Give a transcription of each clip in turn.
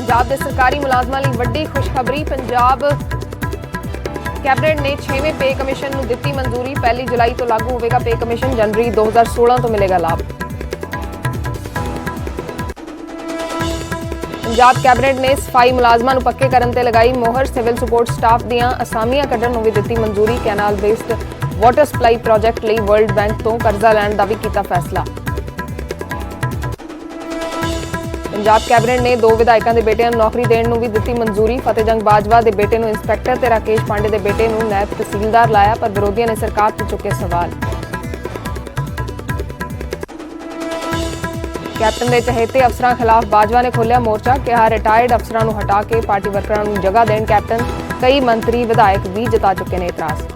पंजाब के सरकारी मुलाजमां लई वड्डी खुशखबरी। पंजाब कैबिनेट ने 6वें पे कमीशन नूं दित्ती मंजूरी। 1 जुलाई तो लागू होगा पे कमीशन। जनवरी 2016 तो मिलेगा लाभ। पंजाब कैबिनेट ने सफाई मुलाजमां नूं पक्के करन ते लगाई मोहर। सिविल सपोर्ट स्टाफ दीआं असामियां कड्ढण नूं भी दित्ती मंजूरी। Canal based water supply project लई वर्ल्ड बैंक तो करजा लैण दा भी कीता फैसला। पंजाब कैबिनेट ने 2 विधायकों के बेटिਆਂ ਨੂੰ नौकरी देने भी दी मंजूरी। फतेहजंग बाजवा के बेटे ਨੂੰ इंस्पैक्टर ਤੇ राकेश पांडे के बेटे ਨੂੰ नायब तहसीलदार लाया, पर विरोधियों ने सरकार से चुके सवाल। कैप्टन के चहेते अफसरों खिलाफ बाजवा ने खोलिया मोर्चा। कहा रिटायर्ड अफसरों को हटा के पार्टी वर्करों को जगह देण कैप्टन। कई मंत्री विधायक भी जता चुके हैं इतराज।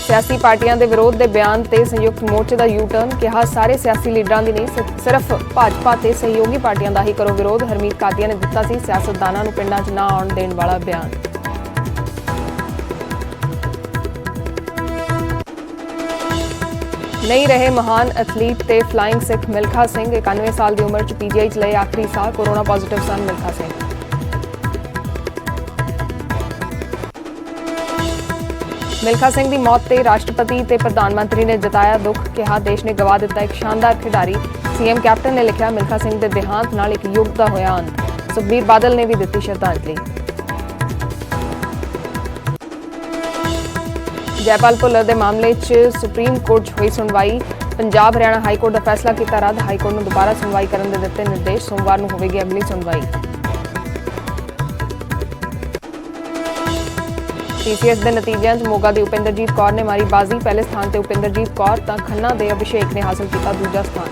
सियासी पार्टियां के विरोध के बयान से संयुक्त मोर्चे का यू टर्न। कहा सारे सियासी लीडरों की नहीं, सिर्फ भाजपा ते सहयोगी पार्टियां का ही करो विरोध। हरमीत कादिया ने दिता सी सियासतदानों को पिंडां च ना आउण देण वाला बयान। नहीं रहे महान एथलीट ते फ्लाइंग सिख मिल्खा सिंह। 91 साल की उम्र च पीजीआई च लए आखिरी साह। कोरोना पॉजिटिव सन मिल्खा सिंह। मिल्खा सिंह की मौत से राष्ट्रपति ते प्रधानमंत्री ने जताया दुख। कहा देश ने गवा दिता एक शानदार खिडारी। सीएम कैप्टन ने लिखा मिल्खा सिंह के देहांत नाल एक युग का होया अंत। सुखबीर बादल ने भी दी श्रद्धांजलि। जयपाल भुल्लर के मामले च सुप्रीम कोर्ट च हुई सुनवाई। पंजाब हरियाणा हाईकोर्ट का फैसला किया रद्द। हाईकोर्ट ने दोबारा सुनवाई करने के दिते निर्देश। सोमवार को होगी अगली सुनवाई। पीसीएस के नतीजों च मोगा की उपिंदरजीत कौर ने मारी बाजी। पहले स्थान पर उपिंदरजीत कौर तो खन्ना के अभिषेक ने हासिल किया दूजा स्थान।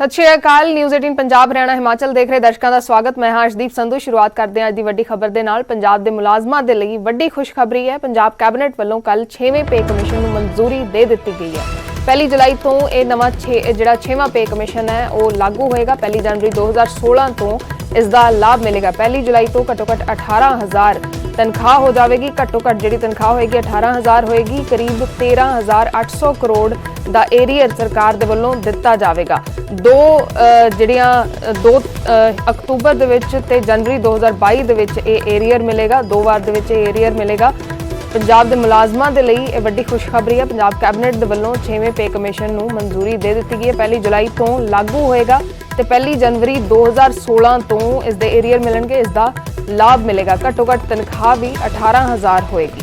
सत श्री अकाल। न्यूज़ 18 पंजाब हरियाणा हिमाचल देख रहे दर्शकों का स्वागत। मैं हाँ अर्शदीप संधू। शुरुआत करते हैं अज की वड्डी खबर के नाल। पंजाब के मुलाजमां दे लई वड्डी खुशखबरी है। पंजाब कैबिनेट वालों कल 6वें पे कमीशन को मंजूरी दे दी गई है। 1 जुलाई तो यह नवा 6वां पे कमीशन है वह लागू होएगा। 1 जनवरी 2016 तो इसका लाभ मिलेगा। 1 जुलाई तो घट्टो घट्ट 18,000 तनख्वाह हो जाएगी। घट्टो घट्ट जी तनख्वाह होएगी 18,000 होएगी। करीब 13,800 करोड़ का एरीयर सरकार के वलों दिता जाएगा। 2 अक्तूबर दे विच ते जनवरी 2022 दे विच ये एरीयर मिलेगा। 2 बार दे विच एरीयर मिलेगा। पंजाब के मुलाजमां दे लई ये वड्डी खुशखबरी है। पंजाब कैबिनेट दे वलों 6वें पे कमीशन नूं मंजूरी दे दी गई है। 1 जुलाई तो लागू होएगा ते 1 जनवरी 2016 तो इसके एरीयर मिलणगे, इसका लाभ मिलेगा। घट्टो घट्ट तनख्वाह भी 18,000 होएगी।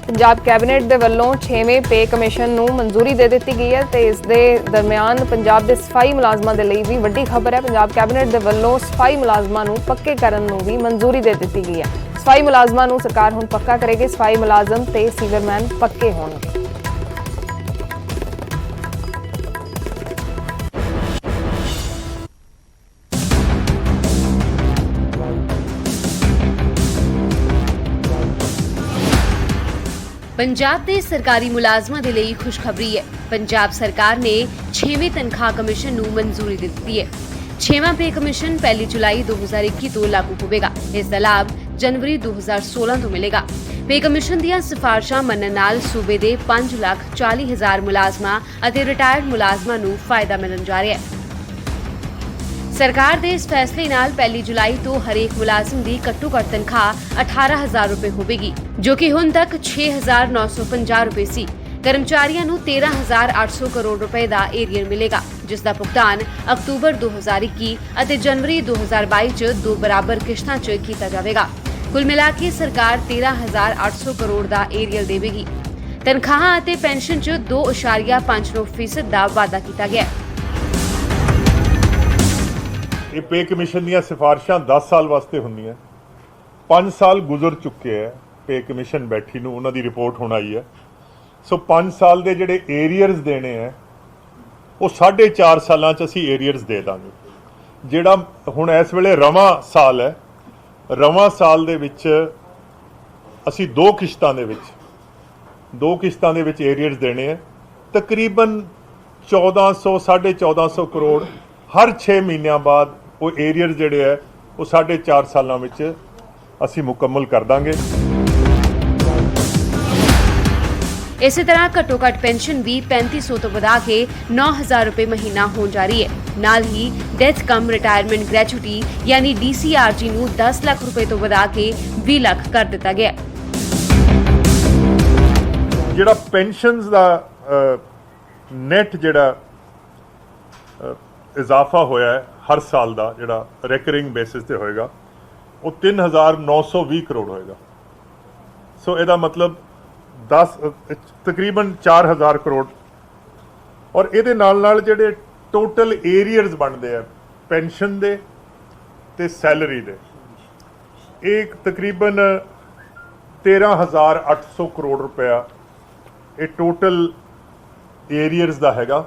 पंजाब कैबिनेट के वलों 6वें पे कमीशन नूं मंजूरी दे दी गई है। तो इस दे दरम्यान पंजाब के सफाई मुलाजमां दे लई भी वड्डी खबर है। पंजाब कैबिनेट के वलों सफाई मुलाजमां नूं पक्के करन नूं भी मंजूरी दे दी गई है। सफाई मुलाजमां नूं सरकार हुण पक्का करेगी। सफाई मुलाजम ते सीवरमैन पक्के होणगे। पंजाब के सरकारी मुलाजमां दे लई खुशखबरी है। पंजाब सरकार ने 6वें तनख्वाह कमीशन नूं मंजूरी दे दी है। 6वां पे कमीशन 1 जुलाई 2021 तो लागू होगा। इसका लाभ जनवरी 2016 तो मिलेगा। पे कमीशन दीआं सिफारिशां मनण नाल सूबे दे 5,40,000 मुलाजमां अते रिटायर्ड मुलाजमां नूं फायदा मिलण जा रहा है। सरकार के इस फैसले नाल 1 जुलाई तो हरेक मुलाजिम की घट्टो घट्ट तनख्वाह 18,000 रुपए होगी, जो कि हुण तक 6,950 रुपए सी। कर्मचारियों को 13,800 करोड़ रुपए का एरियर मिलेगा, जिसका भुगतान अक्तूबर 2021 और जनवरी 2022 च 2 बराबर किश्तां च किया जाएगा। कुल मिला के सरकार 13,800 करोड़ का एरियर देगी। तनख्वाह और पेंशन च 2.59% का वाधा किया गया। ये पे कमीशन ਦੀਆਂ ਸਿਫਾਰਿਸ਼ਾਂ 10 ਸਾਲ ਵਾਸਤੇ ਹੁੰਦੀਆਂ। 5 ਸਾਲ ਗੁਜ਼ਰ ਚੁੱਕੇ ਹੈ पे कमीशन बैठी ਨੂੰ, ਉਹਨਾਂ ਦੀ ਰਿਪੋਰਟ ਹੁਣ ਆਈ ਹੈ। ਸੋ 5 ਸਾਲ ਦੇ ਜਿਹੜੇ ਏਰੀਅਰਸ ਦੇਣੇ ਹੈ ਉਹ 4.5 ਸਾਲਾਂ 'ਚ ਅਸੀਂ ਏਰੀਅਰਸ ਦੇ ਦਾਂਗੇ। ਜਿਹੜਾ ਹੁਣ ਇਸ ਵੇਲੇ ਰਵਾਂ ਸਾਲ ਹੈ, ਰਵਾਂ ਸਾਲ ਦੇ ਵਿੱਚ ਅਸੀਂ ਦੋ ਕਿਸ਼ਤਾਂ ਦੇ ਵਿੱਚ ਏਰੀਅਰਸ ਦੇਣੇ ਹੈ। ਤਕਰੀਬਨ 1400 1450 ਕਰੋੜ ਹਰ 6 ਮਹੀਨਿਆਂ ਬਾਅਦ ਉਹ ਏਰੀਅਰਸ ਜਿਹੜੇ ਹੈ ਉਹ 4.5 ਸਾਲਾਂ ਵਿੱਚ ਅਸੀਂ ਮੁਕੰਮਲ ਕਰ ਦਾਂਗੇ। ਇਸੇ ਤਰ੍ਹਾਂ ਘੱਟੋ ਘੱਟ ਪੈਨਸ਼ਨ ਵੀ 3500 ਤੋਂ ਵਧਾ ਕੇ 9000 ਰੁਪਏ ਮਹੀਨਾ ਹੋਣ ਜਾ ਰਹੀ ਹੈ। ਨਾਲ ਹੀ ਡੈਥ ਕਮ ਰਿਟਾਇਰਮੈਂਟ ਗ੍ਰੈਚੁਇਟੀ ਯਾਨੀ DCRG ਨੂੰ 10 ਲੱਖ ਰੁਪਏ ਤੋਂ ਵਧਾ ਕੇ 20 ਲੱਖ ਕਰ ਦਿੱਤਾ ਗਿਆ। ਜਿਹੜਾ ਪੈਨਸ਼ਨਸ ਦਾ ਨੈਟ ਜਿਹੜਾ ਇਜ਼ਾਫਾ ਹੋਇਆ ਹੈ ਹਰ ਸਾਲ ਦਾ, ਜਿਹੜਾ ਰੈਕਰਿੰਗ ਬੇਸਿਸ ਤੇ ਹੋਏਗਾ, ਉਹ 3920 ਕਰੋੜ ਹੋਏਗਾ। ਸੋ ਇਹਦਾ ਮਤਲਬ ਤਕਰੀਬਨ 4000 ਕਰੋੜ। ਔਰ ਇਹਦੇ ਨਾਲ ਜਿਹੜੇ ਟੋਟਲ ਏਰੀਅਰਸ ਬਣਦੇ ਆ ਪੈਨਸ਼ਨ ਦੇ ਤੇ ਸੈਲਰੀ ਦੇ, ਇਹ ਤਕਰੀਬਨ 13800 ਕਰੋੜ ਰੁਪਇਆ ਇਹ ਟੋਟਲ ਏਰੀਅਰਸ ਦਾ ਹੈਗਾ।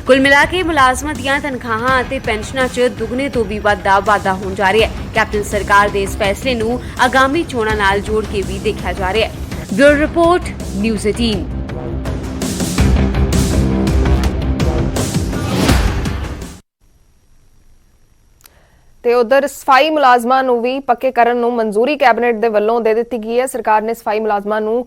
ਕੁੱਲ ਮਿਲਾ ਕੇ ਮੁਲਾਜ਼ਮਾਂ ਦੀਆਂ ਤਨਖਾਹਾਂ ਅਤੇ ਪੈਨਸ਼ਨਾਂ 'ਚ ਦੁੱਗਣੇ ਤੋਂ ਵੀ ਵੱਧ ਦਾ ਵਾਧਾ ਹੋਣ ਜਾ ਰਿਹਾ ਹੈ। ਕੈਪਟਨ ਸਰਕਾਰ ਦੇ ਇਸ ਫੈਸਲੇ ਨੂੰ ਆਗਾਮੀ ਚੋਣਾਂ ਨਾਲ ਜੋੜ ਕੇ ਵੀ ਦੇਖਿਆ ਜਾ ਰਿਹਾ ਹੈ। Bureau report, news 18। ਤੇ ਉਧਰ ਸਫਾਈ ਮੁਲਾਜ਼ਮਾਂ ਨੂੰ ਵੀ ਪੱਕੇ ਕਰਨ ਨੂੰ ਮਨਜ਼ੂਰੀ ਕੈਬਨਿਟ ਦੇ ਵੱਲੋਂ ਦੇ ਦਿੱਤੀ ਗਈ ਹੈ। ਸਰਕਾਰ ਨੇ ਸਫਾਈ ਮੁਲਾਜ਼ਮਾਂ ਨੂੰ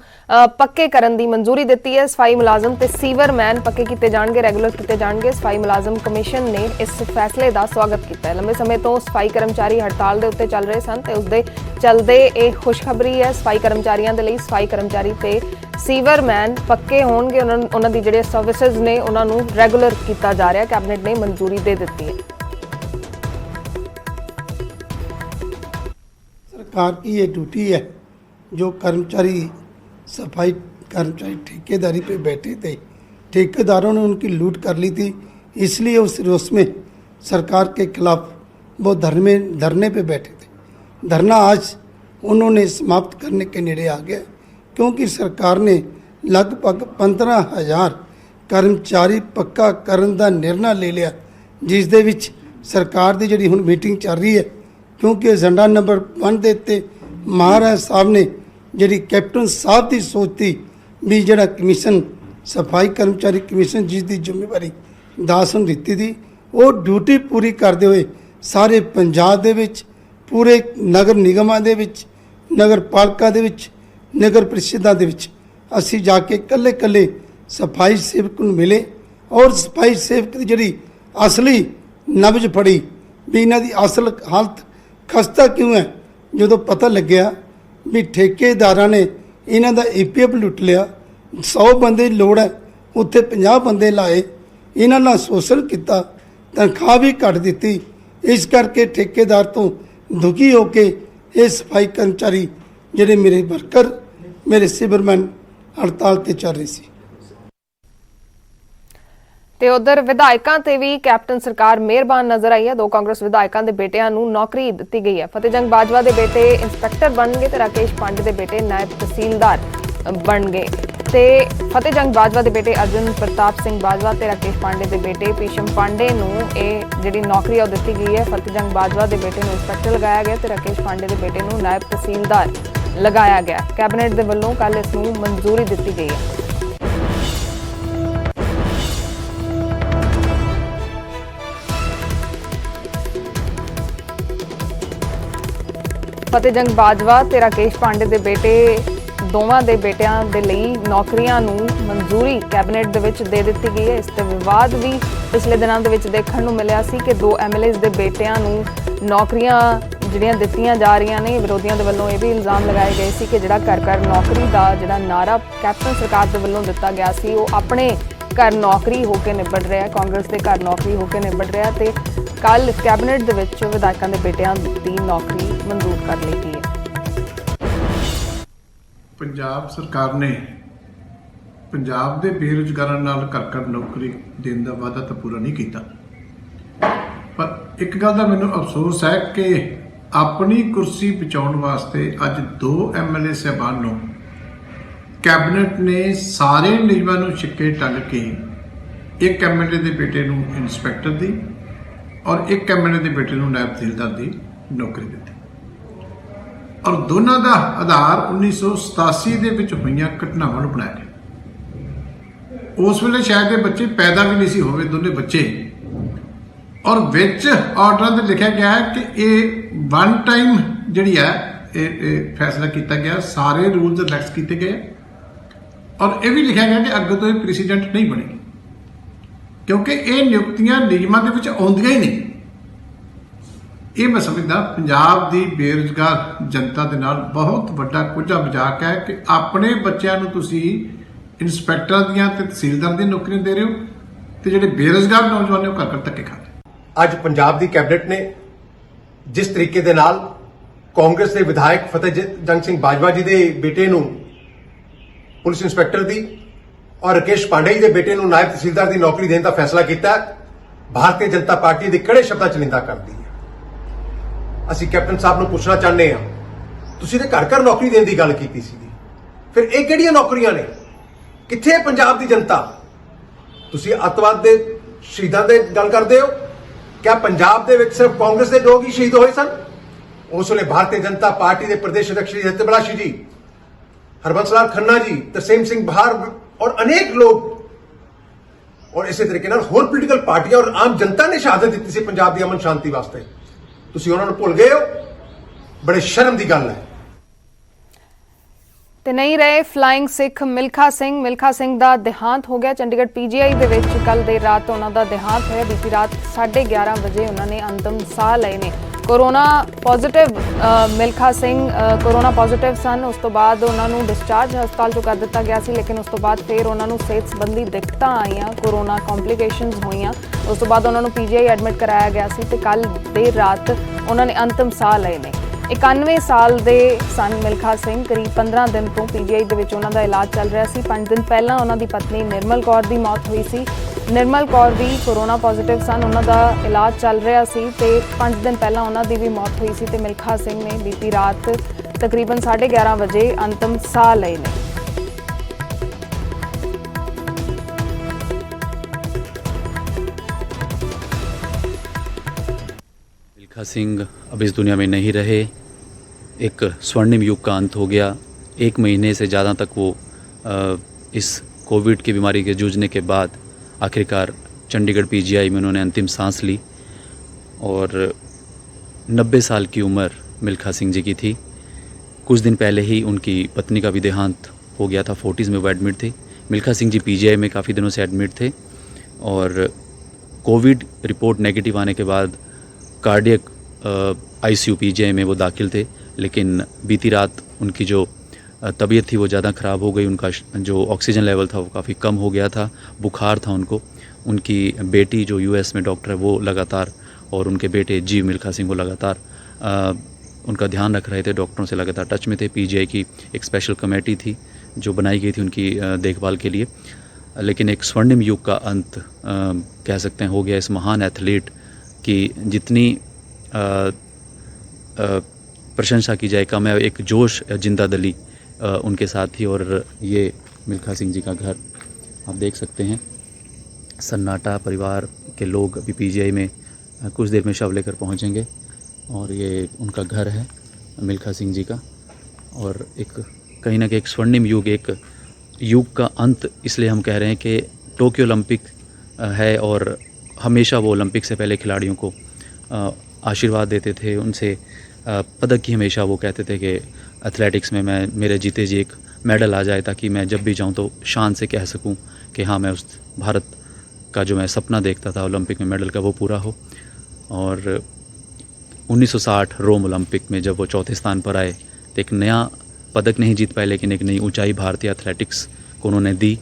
ਪੱਕੇ ਕਰਨ ਦੀ ਮਨਜ਼ੂਰੀ ਦਿੱਤੀ ਹੈ। ਸਫਾਈ ਮੁਲਾਜ਼ਮ ਤੇ ਸੀਵਰਮੈਨ ਪੱਕੇ ਕੀਤੇ ਜਾਣਗੇ, ਰੈਗੂਲਰ ਕੀਤੇ ਜਾਣਗੇ। ਸਫਾਈ ਮੁਲਾਜ਼ਮ ਕਮਿਸ਼ਨ ਨੇ ਇਸ ਫੈਸਲੇ ਦਾ ਸਵਾਗਤ ਕੀਤਾ ਹੈ। ਲੰਬੇ ਸਮੇਂ ਤੋਂ ਸਫਾਈ ਕਰਮਚਾਰੀ ਹੜਤਾਲ ਦੇ ਉੱਤੇ ਚੱਲ ਰਹੇ ਸਨ ਤੇ ਉਸਦੇ ਚੱਲਦੇ ਇਹ ਖੁਸ਼ਖਬਰੀ ਹੈ ਸਫਾਈ ਕਰਮਚਾਰੀਆਂ ਦੇ ਲਈ। ਸਫਾਈ ਕਰਮਚਾਰੀ ਤੇ ਸੀਵਰਮੈਨ ਪੱਕੇ ਹੋਣਗੇ, ਉਹਨਾਂ ਦੀ ਜਿਹੜੇ ਸਰਵਿਸਿਜ਼ ਨੇ ਉਹਨਾਂ ਨੂੰ ਰੈਗੂਲਰ ਕੀਤਾ ਜਾ ਰਿਹਾ। ਕੈਬਨਿਟ ਨੇ ਮਨਜ਼ੂਰੀ ਦੇ ਦਿੱਤੀ ਹੈ। सरकार की ये ड्यूटी है, जो कर्मचारी सफाई कर्मचारी ठेकेदारी पे बैठे थे, ठेकेदारों ने उनकी लूट कर ली थी, इसलिए उस रोष में सरकार के खिलाफ वो धरने पे बैठे थे। धरना आज उन्होंने समाप्त करने के नेड़े आ गया, क्योंकि सरकार ने लगभग 15,000 कर्मचारी पक्का करन दा निर्णय ले लिया, जिस दे विच सरकार दी जिहड़ी हुण मीटिंग चल रही है। क्योंकि एजेंडा नंबर 1 ਦੇ ਉੱਤੇ ਮਹਾਰਾਜ ਸਾਹਿਬ ਨੇ ਜਿਹੜੀ ਕੈਪਟਨ ਸਾਹਿਬ ਦੀ ਸੋਚ ਤੀ ਵੀ ਜਿਹੜਾ ਕਮਿਸ਼ਨ ਸਫਾਈ ਕਰਮਚਾਰੀ ਕਮਿਸ਼ਨ ਜਿਸ ਦੀ ਜ਼ਿੰਮੇਵਾਰੀ ਦਾਸ ਨੂੰ ਦਿੱਤੀ ਸੀ, ਉਹ ਡਿਊਟੀ ਪੂਰੀ ਕਰਦੇ ਹੋਏ ਸਾਰੇ ਪੰਜਾਬ ਦੇ ਵਿੱਚ, ਪੂਰੇ ਨਗਰ ਨਿਗਮਾਂ ਦੇ ਵਿੱਚ, ਨਗਰ ਪਾਲਿਕਾ ਦੇ ਵਿੱਚ, ਨਗਰ ਪ੍ਰੀਸ਼ਦਾਂ ਦੇ ਵਿੱਚ ਅਸੀਂ ਜਾ ਕੇ ਇਕੱਲੇ ਸਫਾਈ ਸੇਵਕ ਨੂੰ ਮਿਲੇ ਔਰ ਸਫਾਈ ਸੇਵਕ ਦੀ ਜਿਹੜੀ ਅਸਲੀ ਨਬਜ਼ ਫੜੀ ਵੀ ਇਹਨਾਂ ਦੀ ਅਸਲ ਹਾਲਤ ਖਸਤਾ ਕਿਉਂ ਹੈ। ਜਦੋਂ ਪਤਾ ਲੱਗਿਆ ਵੀ ਠੇਕੇਦਾਰਾਂ ਨੇ ਇਹਨਾਂ ਦਾ EPF ਲੁੱਟ ਲਿਆ, 100 ਬੰਦੇ ਦੀ ਲੋੜ ਹੈ ਉੱਥੇ 50 ਬੰਦੇ ਲਾਏ, ਇਹਨਾਂ ਨਾਲ ਸ਼ੋਸ਼ਣ ਕੀਤਾ, ਤਨਖਾਹ ਵੀ ਘੱਟ ਦਿੱਤੀ। ਇਸ ਕਰਕੇ ਠੇਕੇਦਾਰ ਤੋਂ ਦੁਖੀ ਹੋ ਕੇ ਇਹ ਸਫਾਈ ਕਰਮਚਾਰੀ ਜਿਹੜੇ ਮੇਰੇ ਵਰਕਰ, ਮੇਰੇ ਸਿਵਰਮੈਨ ਹੜਤਾਲ ਤੇ ਚੱਲ ਰਹੇ ਸੀ। ਤੇ ਉਧਰ ਵਿਧਾਇਕਾਂ ਤੇ ਵੀ ਕੈਪਟਨ ਸਰਕਾਰ ਮਿਹਰਬਾਨ ਨਜ਼ਰ ਆਈ ਹੈ। 2 ਕਾਂਗਰਸ ਵਿਧਾਇਕਾਂ ਦੇ ਬੇਟਿਆਂ ਨੂੰ ਨੌਕਰੀ ਦਿੱਤੀ ਗਈ ਹੈ। ਫਤਿਹਜੰਗ ਬਾਜਵਾ ਦੇ ਬੇਟੇ ਇੰਸਪੈਕਟਰ ਬਣਨਗੇ ਤੇ ਰਾਕੇਸ਼ ਪਾਂਡੇ ਦੇ ਬੇਟੇ ਨਾਇਬ ਤਹਿਸੀਲਦਾਰ ਬਣਨਗੇ। ਤੇ ਫਤਿਹਜੰਗ ਬਾਜਵਾ ਦੇ ਬੇਟੇ ਅਰਜੁਨ ਪ੍ਰਤਾਪ ਸਿੰਘ ਬਾਜਵਾ ਤੇ ਰਾਕੇਸ਼ ਪਾਂਡੇ ਦੇ ਬੇਟੇ ਪੀਸ਼ਮ ਪਾਂਡੇ ਨੂੰ ਇਹ ਜਿਹੜੀ ਨੌਕਰੀ ਉਹ ਦਿੱਤੀ ਗਈ ਹੈ। ਫਤਿਹਜੰਗ ਬਾਜਵਾ ਦੇ ਬੇਟੇ ਨੂੰ ਇੰਸਪੈਕਟਰ ਲਗਾਇਆ ਗਿਆ ਤੇ ਰਾਕੇਸ਼ ਪਾਂਡੇ ਦੇ ਬੇਟੇ ਨੂੰ ਨਾਇਬ ਤਹਿਸੀਲਦਾਰ ਲਗਾਇਆ ਗਿਆ। ਕੈਬਨਿਟ ਦੇ ਵੱਲੋਂ ਕੱਲ ਇਸ ਨੂੰ ਮਨਜ਼ੂਰੀ ਦਿੱਤੀ ਗਈ ਹੈ। ਫਤਿਹਜੰਗ ਬਾਜਵਾ ਤੇ ਰਾਕੇਸ਼ ਪਾਂਡੇ ਦੇ ਬੇਟੇ ਦੋਵਾਂ ਦੇ ਬੇਟਿਆਂ ਦੇ ਲਈ ਨੌਕਰੀਆਂ ਨੂੰ ਮਨਜ਼ੂਰੀ ਕੈਬਨਿਟ ਦੇ ਵਿੱਚ ਦੇ ਦਿੱਤੀ ਗਈ ਹੈ। ਇਸ ਤੇ ਵਿਵਾਦ ਵੀ ਪਿਛਲੇ ਦਿਨਾਂ ਦੇ ਵਿੱਚ ਦੇਖਣ ਨੂੰ ਮਿਲਿਆ ਸੀ ਕਿ 2 MLAs ਦੇ ਬੇਟਿਆਂ ਨੂੰ ਨੌਕਰੀਆਂ ਜਿਹੜੀਆਂ ਦਿੱਤੀਆਂ ਜਾ ਰਹੀਆਂ ਨੇ। ਵਿਰੋਧੀਆਂ ਦੇ ਵੱਲੋਂ ਇਹ ਵੀ ਇਲਜ਼ਾਮ ਲਗਾਏ ਗਏ ਸੀ ਕਿ ਜਿਹੜਾ ਘਰ ਨੌਕਰੀ ਦਾ ਜਿਹੜਾ ਨਾਰਾ ਕੈਪਟਨ ਸਰਕਾਰ ਦੇ ਵੱਲੋਂ ਦਿੱਤਾ ਗਿਆ ਸੀ, ਉਹ ਆਪਣੇ ਘਰ ਨੌਕਰੀ ਹੋ ਕੇ ਨਿਬੜ ਰਿਹਾ, ਕਾਂਗਰਸ ਦੇ ਘਰ ਨੌਕਰੀ ਹੋ ਕੇ ਨਿਬੜ ਰਿਹਾ। ਤੇ ਕੱਲ ਕੈਬਨਿਟ ਦੇ ਵਿੱਚ ਵਿਧਾਇਕਾਂ ਦੇ ਬੇਟਿਆਂ ਦੀ ਨੌਕਰੀ ਮਨਜ਼ੂਰ ਕਰ ਲਈ ਗਈ ਹੈ। ਪੰਜਾਬ ਸਰਕਾਰ ਨੇ ਪੰਜਾਬ ਦੇ ਬੇਰੁਜ਼ਗਾਰਾਂ ਨਾਲ ਘਰ ਨੌਕਰੀ ਦੇਣ ਦਾ ਵਾਅਦਾ ਤਾਂ ਪੂਰਾ ਨਹੀਂ ਕੀਤਾ, ਪਰ ਇੱਕ ਗੱਲ ਦਾ ਮੈਨੂੰ ਅਫਸੋਸ ਹੈ ਕਿ ਆਪਣੀ ਕੁਰਸੀ ਬਚਾਉਣ ਵਾਸਤੇ ਅੱਜ 2 ਐਮਐਲਏ ਸਾਹਿਬਾਨ ਨੂੰ ਕੈਬਨਿਟ ਨੇ ਸਾਰੇ ਨਿਯਮਾਂ ਨੂੰ ਛਿੱਕੇ ਟੰਗ ਕੇ ਇੱਕ ਐਮਐਲਏ ਦੇ ਬੇਟੇ ਨੂੰ ਇੰਸਪੈਕਟਰ ਦੀ ਔਰ ਇੱਕ ਐਮਐਲਏ ਦੇ ਬੇਟੇ ਨੂੰ ਨਾਇਬ ਤਹਿਸੀਲਦਾਰ ਦੀ ਨੌਕਰੀ ਦਿੱਤੀ ਔਰ ਦੋਨਾਂ ਦਾ ਆਧਾਰ 1987 ਦੇ ਵਿੱਚ ਹੋਈਆਂ ਘਟਨਾਵਾਂ ਨੂੰ ਬਣਾਇਆ ਗਿਆ। ਉਸ ਵੇਲੇ ਸ਼ਾਇਦ ਇਹ ਬੱਚੇ ਪੈਦਾ ਵੀ ਨਹੀਂ ਸੀ ਹੋਵੇ ਦੋਨੇ ਬੱਚੇ, ਔਰ ਵਿੱਚ ਆਰਡਰਾਂ ਤੇ ਲਿਖਿਆ ਗਿਆ ਹੈ ਕਿ ਇਹ ਵਨ ਟਾਈਮ ਜਿਹੜੀ ਹੈ ਇਹ ਫੈਸਲਾ ਕੀਤਾ ਗਿਆ, ਸਾਰੇ ਰੂਲਸ ਰਿਲੈਕਸ ਕੀਤੇ ਗਏ ਔਰ ਇਹ ਵੀ ਲਿਖਿਆ ਗਿਆ ਕਿ ਅੱਗੇ ਤੋਂ ਇਹ ਪ੍ਰੈਸੀਡੈਂਟ ਨਹੀਂ ਬਣੇਗੀ ਕਿਉਂਕਿ ਇਹ ਨਿਯੁਕਤੀਆਂ ਨਿਯਮਾਂ ਦੇ ਵਿੱਚ ਆਉਂਦੀਆਂ ਹੀ ਨਹੀਂ। ਇਹ ਮੈਂ ਸਮਝਦਾ ਪੰਜਾਬ ਦੀ ਬੇਰੁਜ਼ਗਾਰ ਜਨਤਾ ਦੇ ਨਾਲ ਬਹੁਤ ਵੱਡਾ ਕੁਝਾ ਮਜ਼ਾਕ ਹੈ ਕਿ ਆਪਣੇ ਬੱਚਿਆਂ ਨੂੰ ਤੁਸੀਂ ਇੰਸਪੈਕਟਰ ਦੀਆਂ ਤੇ ਤਹਿਸੀਲਦਾਰ ਦੀਆਂ ਨੌਕਰੀਆਂ ਦੇ ਰਹੇ ਹੋ ਤੇ ਜਿਹੜੇ ਬੇਰੁਜ਼ਗਾਰ ਨੌਜਵਾਨ ਨੇ ਉਹ ਘਰ ਧੱਕੇ ਖਾ ਰਹੇ। ਅੱਜ ਪੰਜਾਬ ਦੀ ਕੈਬਨਿਟ ਨੇ ਜਿਸ ਤਰੀਕੇ ਦੇ ਨਾਲ ਕਾਂਗਰਸ ਦੇ ਵਿਧਾਇਕ ਫਤਿਹਜੰਗ ਸਿੰਘ ਬਾਜਵਾ ਜੀ ਦੇ ਬੇਟੇ ਨੂੰ ਪੁਲਿਸ ਇੰਸਪੈਕਟਰ ਦੀ ਔਰ ਰਾਕੇਸ਼ ਪਾਂਡੇ ਜੀ ਦੇ ਬੇਟੇ ਨੂੰ ਨਾਇਬ ਤਹਿਸੀਲਦਾਰ ਦੀ ਨੌਕਰੀ ਦੇਣ ਦਾ ਫੈਸਲਾ ਕੀਤਾ, ਭਾਰਤੀ ਜਨਤਾ ਪਾਰਟੀ ਦੇ ਕੜੇ ਸ਼ਬਦਾਂ 'ਚ ਨਿੰਦਾ ਕਰਦੀ ਹੈ। ਅਸੀਂ ਕੈਪਟਨ ਸਾਹਿਬ ਨੂੰ ਪੁੱਛਣਾ ਚਾਹੁੰਦੇ ਹਾਂ, ਤੁਸੀਂ ਤੇ ਘਰ-ਘਰ ਨੌਕਰੀ ਦੇਣ ਦੀ ਗੱਲ ਕੀਤੀ ਸੀ, ਫਿਰ ਇਹ ਕਿਹੜੀਆਂ ਨੌਕਰੀਆਂ ਨੇ? ਕਿੱਥੇ ਹੈ ਪੰਜਾਬ ਦੀ ਜਨਤਾ? ਤੁਸੀਂ ਅੱਤਵਾਦ ਦੇ ਸ਼ਹੀਦਾਂ ਦੇ ਗੱਲ ਕਰਦੇ ਹੋ? ਕਿਆ ਪੰਜਾਬ ਦੇ ਵਿੱਚ ਸਿਰਫ ਕਾਂਗਰਸ ਦੇ ਲੋਕ ਹੀ ਸ਼ਹੀਦ ਹੋਏ ਸਨ? ਉਸ ਵੇਲੇ ਭਾਰਤੀ ਜਨਤਾ ਪਾਰਟੀ ਦੇ ਪ੍ਰਦੇਸ਼ ਅਧਿਕਸ਼ ਸ਼੍ਰੀ ਸਤਿਆਬਲਾਸ਼ੀ ਜੀ, ਹਰਬੰਸ ਲਾਲ ਖੰਨਾ ਜੀ, ਤਰਸੇਮ ਸਿੰਘ ਬਹਾਰ ਔਰ ਅਨੇਕ ਲੋਕ ਔਰ ਇਸੇ ਤਰੀਕੇ ਨਾਲ ਹੋਰ ਪੋਲੀਟੀਕਲ ਪਾਰਟੀਆਂ ਔਰ ਆਮ ਜਨਤਾ ਨੇ ਸ਼ਹਾਦਤ ਦਿੱਤੀ ਸੀ ਪੰਜਾਬ ਦੀ ਅਮਨ ਸ਼ਾਂਤੀ ਵਾਸਤੇ। ਤੁਸੀਂ ਉਹਨਾਂ ਨੂੰ ਭੁੱਲ ਗਏ ਹੋ? ਬੜੇ ਸ਼ਰਮ ਦੀ ਗੱਲ ਹੈ। ਤੇ ਨਹੀਂ ਰਹੇ ਫਲਾਈਂਗ ਸਿੱਖ ਮਿਲਖਾ ਸਿੰਘ ਦਾ ਦੇਹਾਂਤ ਹੋ ਗਿਆ। ਚੰਡੀਗੜ੍ਹ ਪੀਜੀਆਈ ਦੇ ਵਿੱਚ ਕੱਲ ਦੇਰ ਰਾਤ ਉਹਨਾਂ ਦਾ ਦੇਹਾਂਤ ਹੋਇਆ। ਬੀਤੀ ਰਾਤ 11:30 ਵਜੇ ਉਹਨਾਂ ਨੇ ਅੰਤਮ ਸਾਹ ਲਏ ਨੇ। Corona positive Milkha Singh corona positive ਸਨ। ਉਸ ਤੋਂ ਬਾਅਦ ਉਹਨਾਂ ਨੂੰ ਡਿਸਚਾਰਜ ਹਸਪਤਾਲ ਤੋਂ ਕਰ ਦਿੱਤਾ ਗਿਆ ਸੀ, ਲੇਕਿਨ ਉਸ ਤੋਂ ਬਾਅਦ ਫਿਰ ਉਹਨਾਂ ਨੂੰ ਸਿਹਤ ਸੰਬੰਧੀ ਦਿੱਕਤਾਂ ਆਈਆਂ, ਕੋਰੋਨਾ ਕੰਪਲਿਕੇਸ਼ਨਸ ਹੋਈਆਂ। ਉਸ ਤੋਂ ਬਾਅਦ ਉਹਨਾਂ ਨੂੰ ਪੀਜੀਆਈ ਐਡਮਿਟ ਕਰਾਇਆ ਗਿਆ ਸੀ ਤੇ ਕੱਲ ਦੇਰ ਰਾਤ ਉਹਨਾਂ ਨੇ ਅੰਤਮ ਸਾਹ ਲਏ ਨੇ। 91 ਸਾਲ ਦੇ ਸਨ ਮਿਲਖਾ ਸਿੰਘ। ਕਰੀਬ 15 ਦਿਨ ਤੋਂ ਪੀਜੀਆਈ ਦੇ ਵਿੱਚ ਉਹਨਾਂ ਦਾ ਇਲਾਜ ਚੱਲ ਰਿਹਾ ਸੀ। 5 ਦਿਨ ਪਹਿਲਾਂ ਉਹਨਾਂ ਦੀ ਪਤਨੀ ਨਿਰਮਲ ਕੌਰ ਦੀ ਮੌਤ ਹੋਈ ਸੀ। ਨਿਰਮਲ ਕੌਰ ਵੀ ਕੋਰੋਨਾ ਪੋਜ਼ਿਟਿਵ ਸਨ, ਉਹਨਾਂ ਦਾ ਇਲਾਜ ਚੱਲ ਰਿਹਾ ਸੀ ਤੇ 5 ਦਿਨ ਪਹਿਲਾਂ ਉਹਨਾਂ ਦੀ ਵੀ ਮੌਤ ਹੋਈ ਸੀ ਤੇ ਮਿਲਖਾ ਸਿੰਘ ਨੇ ਬੀਤੀ ਰਾਤ ਤਕਰੀਬਨ 11:30 ਵਜੇ ਅੰਤਮ ਸਾਹ ਲਏ ਨੇ। मिल्खा सिंह अब इस दुनिया में नहीं रहे। एक स्वर्णिम युग का अंत हो गया। 1 महीने से ज़्यादा तक वो इस कोविड की बीमारी के जूझने के बाद आखिरकार चंडीगढ़ पीजीआई में उन्होंने अंतिम सांस ली और 90 साल की उम्र मिल्खा सिंह जी की थी। कुछ दिन पहले ही उनकी पत्नी का भी देहांत हो गया था। फोर्टीज़ में वो एडमिट थे। मिल्खा सिंह जी पीजीआई में काफ़ी दिनों से एडमिट थे और कोविड रिपोर्ट नेगेटिव आने के बाद कार्डियक आईसीयू पीजीआई में वो दाखिल थे, लेकिन बीती रात उनकी जो तबीयत थी वो ज़्यादा ख़राब हो गई। उनका जो ऑक्सीजन लेवल था वो काफ़ी कम हो गया था, बुखार था उनको। उनकी बेटी जो यूएस में डॉक्टर है वो लगातार और उनके बेटे जी मिल्खा सिंह वो लगातार उनका ध्यान रख रहे थे, डॉक्टरों से लगातार टच में थे। पीजीआई की एक स्पेशल कमेटी थी जो बनाई गई थी उनकी देखभाल के लिए। लेकिन एक स्वर्णिम युग का अंत कह सकते हैं हो गया इस महान एथलीट की। जितनी प्रशंसा की जाए कम है। एक जोश जिंदा दिली उनके साथ थी और ये मिल्खा सिंह जी का घर आप देख सकते हैं। सन्नाटा, परिवार के लोग अभी पीजीआई में कुछ देर में शव लेकर पहुंचेंगे और ये उनका घर है मिल्खा सिंह जी का। और एक कहीं ना कहीं एक स्वर्णिम युग, एक युग का अंत इसलिए हम कह रहे हैं कि टोक्यो ओलंपिक है और हमेशा वो ओलंपिक से पहले खिलाड़ियों को आशीर्वाद देते थे, उनसे पदक की हमेशा वो कहते थे कि एथलेटिक्स में मैं मेरे जीते जी एक मेडल आ जाए ताकि मैं जब भी जाऊं तो शान से कह सकूं कि हाँ मैं उस भारत का जो मैं सपना देखता था ओलंपिक में मेडल का वो पूरा हो। और 1960 रोम ओलंपिक में जब वो चौथे स्थान पर आए तो एक नया पदक नहीं जीत पाए, लेकिन एक नई ऊंचाई भारतीय एथलेटिक्स को उन्होंने दी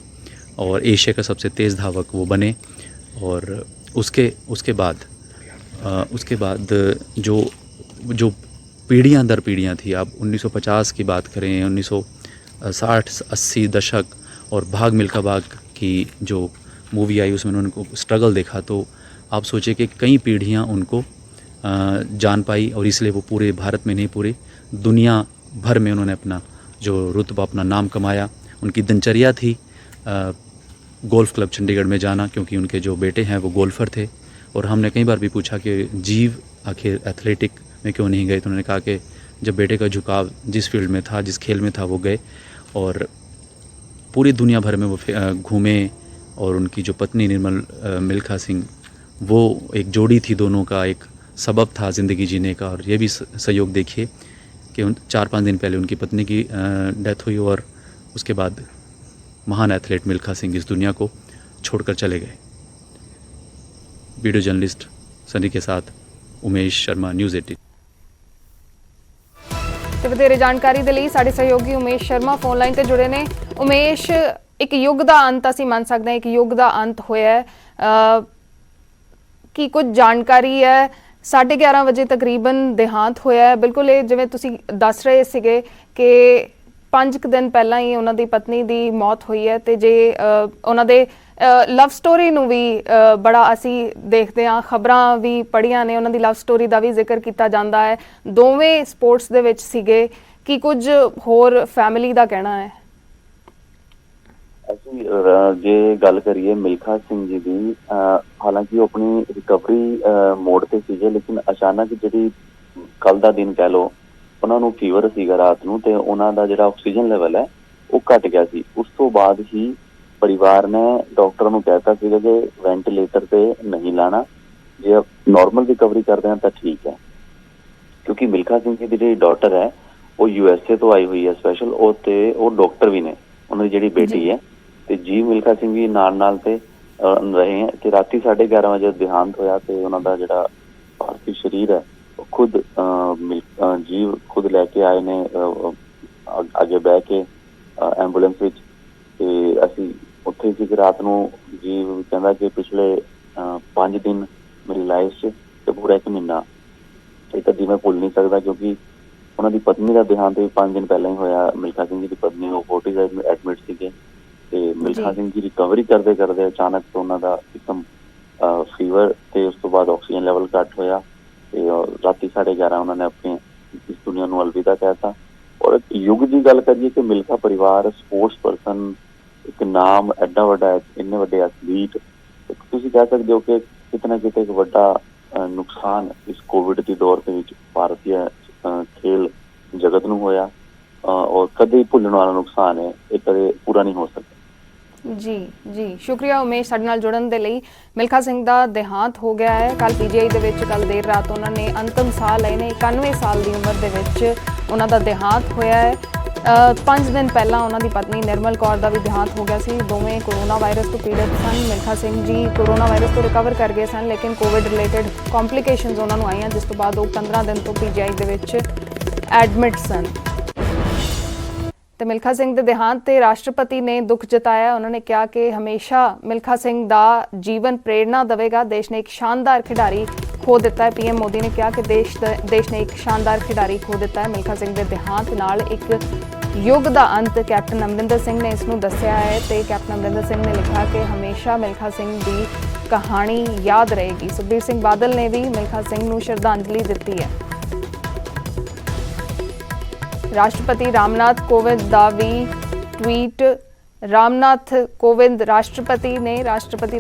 और एशिया का सबसे तेज़ धावक वो बने। और उसके बाद जो पीढ़ियाँ दर पीढ़ियाँ थी, आप 1950 की बात करें, 1960-80 दशक और भाग मिल्खा भाग की जो मूवी आई उसमें उनको स्ट्रगल देखा, तो आप सोचिए कि कई पीढ़ियाँ उनको जान पाई, और इसलिए वो पूरे भारत में नहीं पूरे दुनिया भर में उन्होंने अपना जो रुतबा, अपना नाम कमाया। उनकी दिनचर्या थी गोल्फ़ क्लब चंडीगढ़ में जाना, क्योंकि उनके जो बेटे हैं वो गोल्फ़र थे। और हमने कई बार भी पूछा कि जीव आखिर एथलेटिक में क्यों नहीं गए, तो उन्होंने कहा कि जब बेटे का झुकाव जिस फील्ड में था, जिस खेल में था, वो गए और पूरी दुनिया भर में वो घूमे। और उनकी जो पत्नी निर्मल मिल्खा सिंह, वो एक जोड़ी थी, दोनों का एक सबब था ज़िंदगी जीने का। और ये भी सहयोग देखिए कि 4-5 दिन पहले उनकी पत्नी की डेथ हुई और उसके बाद महान एथलीट मिल्खा सिंह इस दुनिया को छोड़कर चले गए। वीडियो जर्नलिस्ट सनी के साथ उमेश शर्मा, न्यूज़ 18। ਤੇ ਵਧੇਰੇ ਜਾਣਕਾਰੀ ਦੇ ਲਈ ਸਾਡੇ ਸਹਿਯੋਗੀ ਉਮੇਸ਼ ਸ਼ਰਮਾ ਫੋਨ ਲਾਈਨ ਤੇ ਜੁੜੇ ਨੇ। ਉਮੇਸ਼, ਇੱਕ ਯੁੱਗ ਦਾ ਅੰਤ ਅਸੀਂ ਮੰਨ ਸਕਦੇ ਹਾਂ, ਇੱਕ ਯੁੱਗ ਦਾ ਅੰਤ ਹੋਇਆ ਹੈ, ਕੀ ਕੁਝ ਜਾਣਕਾਰੀ ਹੈ? 11:30 ਵਜੇ ਤਕਰੀਬਨ ਦੇਹਾਂਤ ਹੋਇਆ ਹੈ। ਬਿਲਕੁਲ ਇਹ ਜਿਵੇਂ ਤੁਸੀਂ ਦੱਸ ਰਹੇ ਸੀਗੇ ਕਿ 5 ਦਿਨ ਪਹਿਲਾਂ ਹੀ ਉਹਨਾਂ ਦੀ ਪਤਨੀ ਦੀ ਮੌਤ ਹੋਈ ਹੈ, ਤੇ ਜੇ ਉਹਨਾਂ ਦੇ ਲਵ ਸਟੋਰੀ ਨੂੰ ਵੀ ਬੜਾ ਅਸੀਂ ਦੇਖਦੇ ਹਾਂ, ਖਬਰਾਂ ਵੀ ਪੜ੍ਹੀਆਂ ਨੇ, ਉਹਨਾਂ ਦੀ ਲਵ ਸਟੋਰੀ ਦਾ ਵੀ ਜ਼ਿਕਰ ਕੀਤਾ ਜਾਂਦਾ ਹੈ। ਦੋਵੇਂ ਸਪੋਰਟਸ ਦੇ ਵਿੱਚ ਸੀਗੇ। ਕੀ ਕੁਝ ਹੋਰ ਫੈਮਿਲੀ ਦਾ ਕਹਿਣਾ ਹੈ? ਅਸੀਂ ਜੇ ਗੱਲ ਕਰੀਏ ਮਿਲਖਾ ਸਿੰਘ ਜੀ ਦੀ, ਹਾਲਾਂਕਿ ਉਹ ਆਪਣੀ ਰਿਕਵਰੀ ਮੋਡ ਤੇ ਸੀਗੇ, ਲੇਕਿਨ ਅਚਾਨਕ ਜਿਹੜੀ ਕੱਲ ਦਾ ਦਿਨ ਕਹਿ ਲਓ, ਉਹਨਾਂ ਨੂੰ ਫੀਵਰ ਸੀਗਾ ਰਾਤ ਨੂੰ, ਤੇ ਉਹਨਾਂ ਦਾ ਜਿਹੜਾ ਆਕਸੀਜਨ ਲੈਵਲ ਹੈ ਉਹ ਘਟ ਗਿਆ ਸੀ। ਉਸ ਤੋਂ ਬਾਅਦ ਹੀ ਪਰਿਵਾਰ ਨੇ ਡਾਕਟਰ ਨੂੰ ਕਹਿਤਾ ਸੀਗਾ ਕਿ ਵੈਂਟੀਲੇਟਰ ਤੇ ਨਹੀਂ ਲਾਣਾ, ਜੇ ਨੋਰਮਲ ਰਿਕਵਰੀ ਕਰਦੇ ਹਾਂ ਤਾਂ ਠੀਕ ਹੈ। ਕਿਉਂਕਿ ਮਿਲਖਾ ਸਿੰਘ ਜੀ ਦੀ ਜਿਹੜੀ ਡਾਟਰ ਹੈ ਉਹ USA ਤੋਂ ਆਈ ਹੋਈ ਹੈ ਸਪੈਸ਼ਲ, ਉਹ ਡਾਕਟਰ ਵੀ ਨੇ, ਉਹਨਾਂ ਦੀ ਜਿਹੜੀ ਬੇਟੀ ਹੈ, ਤੇ ਜੀ ਮਿਲਖਾ ਸਿੰਘ ਵੀ ਨਾਲ ਤੇ ਰਹੇ ਹੈ। ਤੇ ਰਾਤੀ 11:30 ਵਜੇ ਦੇਹਾਂਤ ਹੋਇਆ, ਤੇ ਉਹਨਾਂ ਦਾ ਜਿਹੜਾ ਪਾਰਥਿਵ ਸਰੀਰ ਹੈ ਉਹ ਖੁਦ ਜੀਵ ਖੁਦ ਲੈ ਕੇ ਆਏ ਨੇ ਅੱਗੇ ਬਹਿ ਕੇ ਐਂਬੂਲੈਂਸ ਵਿੱਚ। ਤੇ ਅਸੀਂ ਉੱਥੇ ਸੀ ਕਿ ਰਾਤ ਨੂੰ ਜੀਵ ਕਹਿੰਦਾ ਕਿ ਪਿਛਲੇ 5 ਦਿਨ ਮੇਰੀ ਲਾਈਫ 'ਚ ਤੇ ਪੂਰਾ 1 ਮਹੀਨਾ ਇਹ ਕਦੀ ਮੈਂ ਭੁੱਲ ਨਹੀਂ ਸਕਦਾ, ਕਿਉਂਕਿ ਉਹਨਾਂ ਦੀ ਪਤਨੀ ਦਾ ਦੇਹਾਂਤ ਵੀ 5 ਦਿਨ ਪਹਿਲਾਂ ਹੀ ਹੋਇਆ। ਮਿਲਖਾ ਸਿੰਘ ਜੀ ਦੀ ਪਤਨੀ ਉਹ ਫੋਰਟਿਸ ਐਡਮਿਟ ਸੀਗੇ, ਤੇ ਮਿਲਖਾ ਸਿੰਘ ਜੀ ਰਿਕਵਰੀ ਕਰਦੇ ਕਰਦੇ ਅਚਾਨਕ ਤੋਂ ਉਹਨਾਂ ਦਾ ਇੱਕਦਮ ਫੀਵਰ, ਤੇ ਉਸ ਤੋਂ ਬਾਅਦ ਆਕਸੀਜਨ ਲੈਵਲ ਘੱਟ ਹੋਇਆ, ਤੇ ਰਾਤੀ 11:30 ਉਹਨਾਂ ਨੇ ਆਪਣੀ ਇਸ ਦੁਨੀਆ ਨੂੰ ਅਲਵਿਦਾ ਕਹਿਤਾ। ਔਰ ਯੁੱਗ ਦੀ ਗੱਲ ਕਰੀਏ ਕਿ ਮਿਲਖਾ ਪਰਿਵਾਰ ਸਪੋਰਟਸ ਪਰਸਨ, ਇੱਕ ਨਾਮ ਐਡਾ ਵੱਡਾ, ਇੰਨੇ ਵੱਡੇ ਐਥਲੀਟ, ਤੁਸੀਂ ਕਹਿ ਸਕਦੇ ਹੋ ਕਿ ਕਿਤੇ ਨਾ ਕਿਤੇ ਇੱਕ ਵੱਡਾ ਨੁਕਸਾਨ ਇਸ ਕੋਵਿਡ ਦੀ ਦੌਰ ਦੇ ਵਿੱਚ ਭਾਰਤੀ ਖੇਲ ਜਗਤ ਨੂੰ ਹੋਇਆ, ਔਰ ਕਦੇ ਭੁੱਲਣ ਵਾਲਾ ਨੁਕਸਾਨ ਹੈ, ਇਹ ਕਦੇ ਪੂਰਾ ਨਹੀਂ ਹੋ ਸਕਦਾ। ਜੀ ਸ਼ੁਕਰੀਆ ਉਮੇਸ਼ ਸਾਡੇ ਨਾਲ ਜੁੜਨ ਦੇ ਲਈ। ਮਿਲਖਾ ਸਿੰਘ ਦਾ ਦੇਹਾਂਤ ਹੋ ਗਿਆ ਹੈ ਕੱਲ PGI ਦੇ ਵਿੱਚ। ਕੱਲ ਦੇਰ ਰਾਤ ਉਹਨਾਂ ਨੇ ਅੰਤਿਮ ਸਾਹ ਲਏ ਨੇ। 91 ਸਾਲ ਦੀ ਉਮਰ ਦੇ ਵਿੱਚ ਉਹਨਾਂ ਦਾ ਦੇਹਾਂਤ ਹੋਇਆ ਹੈ। 5 ਦਿਨ ਪਹਿਲਾਂ ਉਹਨਾਂ ਦੀ ਪਤਨੀ ਨਿਰਮਲ ਕੌਰ ਦਾ ਵੀ ਦੇਹਾਂਤ ਹੋ ਗਿਆ ਸੀ। ਦੋਵੇਂ ਕੋਰੋਨਾ ਵਾਇਰਸ ਤੋਂ ਪੀੜਤ ਸਨ। ਮਿਲਖਾ ਸਿੰਘ ਜੀ ਕੋਰੋਨਾ ਵਾਇਰਸ ਤੋਂ ਰਿਕਵਰ ਕਰ ਗਏ ਸਨ, ਲੇਕਿਨ ਕੋਵਿਡ ਰਿਲੇਟਡ ਕੰਪਲਿਕੇਸ਼ਨਸ ਉਹਨਾਂ ਨੂੰ ਆਈਆਂ, ਜਿਸ ਤੋਂ ਬਾਅਦ ਉਹ 15 ਦਿਨ ਤੋਂ PGI ਦੇ ਵਿੱਚ ਐਡਮਿਟ ਸਨ। ਤੇ ਮਿਲਖਾ ਸਿੰਘ ਦੇ ਦੇਹਾਂਤ ਤੇ ਰਾਸ਼ਟਰਪਤੀ ਨੇ ਦੁੱਖ ਜਤਾਇਆ। ਉਹਨਾਂ ਨੇ ਕਿਹਾ ਕਿ ਹਮੇਸ਼ਾ ਮਿਲਖਾ ਸਿੰਘ ਦਾ ਜੀਵਨ ਪ੍ਰੇਰਣਾ ਦੇਵੇਗਾ। ਦੇਸ਼ ਨੇ ਇੱਕ ਸ਼ਾਨਦਾਰ ਖਿਡਾਰੀ ਖੋ ਦਿੱਤਾ ਹੈ। PM ਮੋਦੀ ਨੇ ਕਿਹਾ ਕਿ ਦੇਸ਼ ਨੇ ਇੱਕ ਸ਼ਾਨਦਾਰ ਖਿਡਾਰੀ ਖੋ ਦਿੱਤਾ ਹੈ। ਮਿਲਖਾ ਸਿੰਘ ਦੇ ਦੇਹਾਂਤ ਨਾਲ ਇੱਕ ਯੁੱਗ ਦਾ ਅੰਤ ਕੈਪਟਨ ਅਮਰਿੰਦਰ ਸਿੰਘ ਨੇ ਇਸ ਨੂੰ ਦੱਸਿਆ ਹੈ, ਤੇ ਕੈਪਟਨ ਅਮਰਿੰਦਰ ਸਿੰਘ ਨੇ ਲਿਖਿਆ ਕਿ ਹਮੇਸ਼ਾ ਮਿਲਖਾ ਸਿੰਘ ਦੀ ਕਹਾਣੀ ਯਾਦ ਰਹੇਗੀ। ਸੁਖਬੀਰ ਸਿੰਘ ਬਾਦਲ ਨੇ ਵੀ ਮਿਲਖਾ ਸਿੰਘ ਨੂੰ ਸ਼ਰਧਾਂਜਲੀ ਦਿੱਤੀ ਹੈ। ਰਾਸ਼ਟਰਪਤੀ ਰਾਮਨਾਥ ਕੋਵਿੰਦ ਦਾ ਵੀ ਟਵੀਟ। ਰਾਸ਼ਟਰਪਤੀ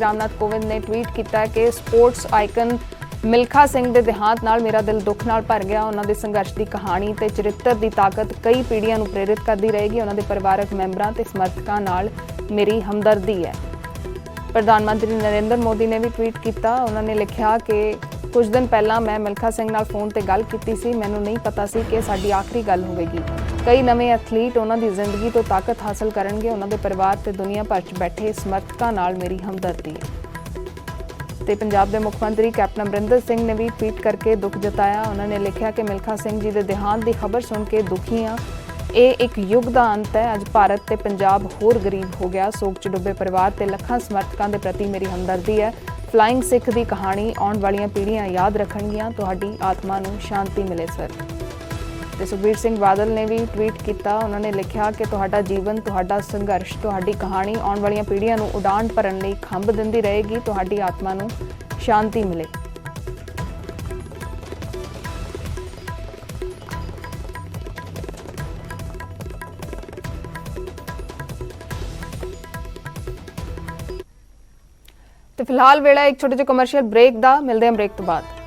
ਰਾਮਨਾਥ ਕੋਵਿੰਦ ਨੇ ਟਵੀਟ ਕੀਤਾ ਕਿ ਸਪੋਰਟਸ ਆਈਕਨ ਮਿਲਖਾ ਸਿੰਘ ਦੇ ਦੇਹਾਂਤ ਨਾਲ ਮੇਰਾ ਦਿਲ ਦੁੱਖ ਨਾਲ ਭਰ ਗਿਆ। ਉਹਨਾਂ ਦੇ ਸੰਘਰਸ਼ ਦੀ ਕਹਾਣੀ ਤੇ ਚਰਿੱਤਰ ਦੀ ਤਾਕਤ ਕਈ ਪੀੜ੍ਹੀਆਂ ਨੂੰ ਪ੍ਰੇਰਿਤ ਕਰਦੀ ਰਹੇਗੀ। ਉਹਨਾਂ ਦੇ ਪਰਿਵਾਰਕ ਮੈਂਬਰਾਂ ਤੇ ਸਮਰਥਕਾਂ ਨਾਲ ਮੇਰੀ ਹਮਦਰਦੀ ਹੈ। ਪ੍ਰਧਾਨ ਮੰਤਰੀ ਨਰਿੰਦਰ ਮੋਦੀ ਨੇ ਵੀ ਟਵੀਟ ਕੀਤਾ। ਉਹਨਾਂ ਨੇ ਲਿਖਿਆ ਕਿ ਕੁਝ ਦਿਨ ਪਹਿਲਾਂ ਮੈਂ ਮਿਲਖਾ ਸਿੰਘ ਨਾਲ ਫੋਨ ਤੇ ਗੱਲ ਕੀਤੀ ਸੀ। ਮੈਨੂੰ ਨਹੀਂ ਪਤਾ ਸੀ ਕਿ ਸਾਡੀ ਆਖਰੀ ਗੱਲ ਹੋਵੇਗੀ। ਕਈ ਨਵੇਂ ਐਥਲੀਟ ਉਹਨਾਂ ਦੀ ਜ਼ਿੰਦਗੀ ਤੋਂ ਤਾਕਤ ਹਾਸਲ ਕਰਨਗੇ। ਉਹਨਾਂ ਦੇ ਪਰਿਵਾਰ ਤੇ ਦੁਨੀਆ ਭਰ 'ਚ ਬੈਠੇ ਸਮਰਥਕਾਂ ਨਾਲ ਮੇਰੀ ਹਮਦਰਦੀ ਹੈ। ਤੇ ਪੰਜਾਬ ਦੇ ਮੁੱਖ ਮੰਤਰੀ ਕੈਪਟਨ ਅਮਰਿੰਦਰ ਸਿੰਘ ਨੇ ਵੀ ਟਵੀਟ ਕਰਕੇ ਦੁੱਖ ਜਤਾਇਆ। ਉਹਨਾਂ ਨੇ ਲਿਖਿਆ ਕਿ ਮਿਲਖਾ ਸਿੰਘ ਜੀ ਦੇ ਦੇਹਾਂਤ ਦੀ ਖਬਰ ਸੁਣ ਕੇ ਦੁਖੀ ਹਾਂ। ਇਹ ਇੱਕ ਯੁੱਗ ਦਾ ਅੰਤ ਹੈ। ਅੱਜ ਭਾਰਤ ਤੇ ਪੰਜਾਬ ਹੋਰ ਗਰੀਬ ਹੋ ਗਿਆ। ਸੋਗ 'ਚ ਡੁੱਬੇ ਪਰਿਵਾਰ ਤੇ ਲੱਖਾਂ ਸਮਰਥਕਾਂ ਦੇ ਪ੍ਰਤੀ ਮੇਰੀ ਹਮਦਰਦੀ ਹੈ। ਫਲਾਇੰਗ ਸਿੱਖ ਦੀ ਕਹਾਣੀ ਆਉਣ ਵਾਲੀਆਂ ਪੀੜ੍ਹੀਆਂ ਯਾਦ ਰੱਖਣਗੀਆਂ। ਤੁਹਾਡੀ ਆਤਮਾ ਨੂੰ ਸ਼ਾਂਤੀ ਮਿਲੇ ਸਰ। ਤੇ ਸੁਖਬੀਰ ਸਿੰਘ ਬਾਦਲ ਨੇ ਵੀ ਟਵੀਟ ਕੀਤਾ। ਉਹਨਾਂ ਨੇ ਲਿਖਿਆ ਕਿ ਤੁਹਾਡਾ ਜੀਵਨ, ਤੁਹਾਡਾ ਸੰਘਰਸ਼, ਤੁਹਾਡੀ ਕਹਾਣੀ ਆਉਣ ਵਾਲੀਆਂ ਪੀੜ੍ਹੀਆਂ ਨੂੰ ਉਡਾਣ ਭਰਨ ਲਈ ਖੰਭ ਦਿੰਦੀ ਰਹੇਗੀ। ਤੁਹਾਡੀ ਆਤਮਾ ਨੂੰ ਸ਼ਾਂਤੀ ਮਿਲੇ। ਤੇ ਫਿਲਹਾਲ ਵੇਲਾ ਇੱਕ ਛੋਟੇ ਜਿਹੇ ਕਮਰਸ਼ੀਅਲ ਬ੍ਰੇਕ ਦਾ, ਮਿਲਦੇ ਹਾਂ ਬ੍ਰੇਕ ਤੋਂ ਬਾਅਦ।